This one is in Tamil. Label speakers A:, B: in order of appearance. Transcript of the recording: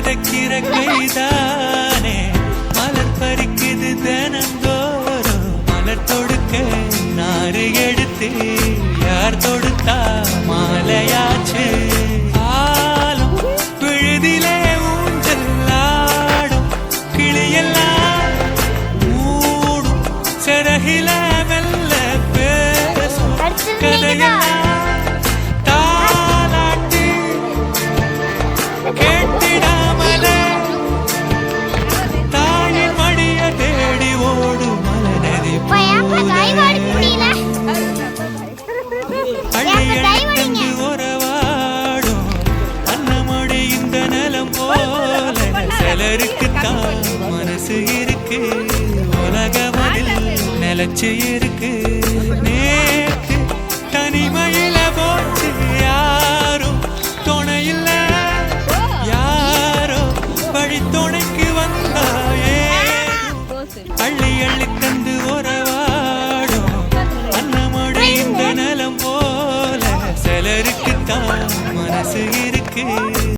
A: மிதக்கிற கைதானே மலர் பறிக்குது தினந்தோறும் மலர் தொடுக்க நாறு எடுத்து யார் தொடுத்தா மாலையாச்சு ஆலும் விழுதிலே ஊஞ்சல் ஆடும் கிளியெல்லாம் மூடும் சிறகில மெல்ல பேசும் கதையெல்லாம் தாலாட்டி கேட்டிடாமலே தாயின் மடிய தேடி ஓடும் மலநதி அள்ளியடிக்கண்டு உறவாடும் அன்னமொழி இந்த நிலம் போல சிலருக்குத்தான் மனசு இருக்கு உலகமதில் நிலச்சு இருக்கு